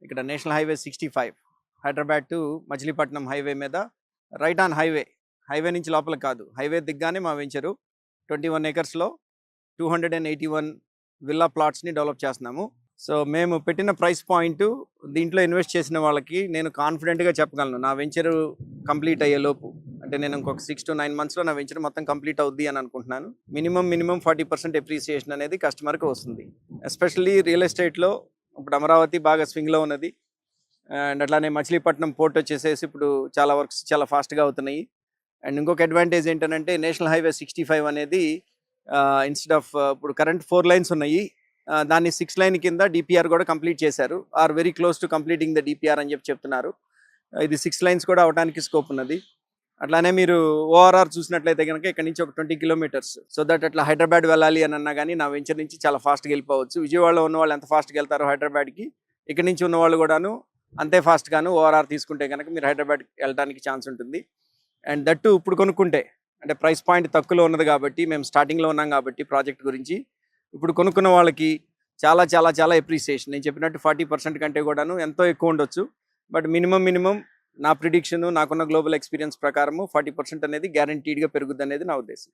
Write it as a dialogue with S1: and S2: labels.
S1: ఇక్కడ national highway 65 Hyderabad to Machilipatnam highway మీద right on highway నుంచి లోపల కాదు, హైవే దిగ్గానే మా వెంచరు 21 ఏకర్స్లో 281 విల్లా ప్లాట్స్ని డెవలప్ చేస్తున్నాము. సో మేము పెట్టిన ప్రైస్ పాయింట్ దీంట్లో ఇన్వెస్ట్ చేసిన వాళ్ళకి నేను కాన్ఫిడెంట్గా చెప్పగలను, నా వెంచరు కంప్లీట్ అయ్యే లోపు, అంటే నేను ఇంకొక 6 to 9 monthsలో నా వెంచర్ మొత్తం కంప్లీట్ అవుద్ది అని అనుకుంటున్నాను. మినిమం 40% ఎప్రిసియేషన్ అనేది కస్టమర్కి వస్తుంది. ఎస్పెషల్లీ రియల్ ఎస్టేట్లో ఇప్పుడు అమరావతి బాగా స్వింగ్లో ఉన్నది, అండ్ అట్లానే మచిలీపట్నం పోర్ట్ వచ్చేసేసి ఇప్పుడు చాలా వర్క్స్ చాలా ఫాస్ట్గా అవుతున్నాయి. అండ్ ఇంకొక అడ్వాంటేజ్ ఏంటంటే నేషనల్ హైవే 65 అనేది ఇన్స్టెడ్ ఆఫ్ ఇప్పుడు కరెంట్ 4 lanes ఉన్నాయి, దాన్ని 6 lane కింద డిపిఆర్ కూడా కంప్లీట్ చేశారు, are very close to completing the DPR అని చెప్తున్నారు. ఇది 6 lanes కూడా అవడానికి స్కోప్ ఉన్నది. అట్లానే మీరు ఓఆర్ఆర్ చూసినట్లయితే కనుక ఇక్కడ నుంచి ఒక 20 kilometers, సో దట్ అట్లా హైదరాబాద్ వెళ్ళాలి అని అన్నా కానీ నా వెంచర్ నుంచి చాలా ఫాస్ట్గా వెళ్ళిపోవచ్చు. విజయవాడలో ఉన్న వాళ్ళు ఎంత ఫాస్ట్గా వెళ్తారో హైదరాబాద్కి, ఇక్కడ నుంచి ఉన్న వాళ్ళు కూడాను అంతే ఫాస్ట్గాను ఓఆర్ఆర్ తీసుకుంటే కనుక మీరు హైదరాబాద్కి వెళ్ళడానికి ఛాన్స్ ఉంటుంది. అండ్ దట్టు ఇప్పుడు కొనుక్కుంటే అంటే ప్రైస్ పాయింట్ తక్కువలో ఉన్నది కాబట్టి, మేము స్టార్టింగ్లో ఉన్నాం కాబట్టి ప్రాజెక్ట్ గురించి, ఇప్పుడు కొనుక్కున్న వాళ్ళకి చాలా చాలా చాలా ఎప్రిసియేషన్, నేను చెప్పినట్టు 40% కంటే కూడాను ఎంతో ఎక్కువ ఉండొచ్చు. బట్ మినిమం నా ప్రిడిక్షన్, నాకున్న గ్లోబల్ ఎక్స్పీరియన్స్ ప్రకారము 40% అనేది గ్యారంటీడ్గా పెరుగుద్ది అనేది నా ఉద్దేశం.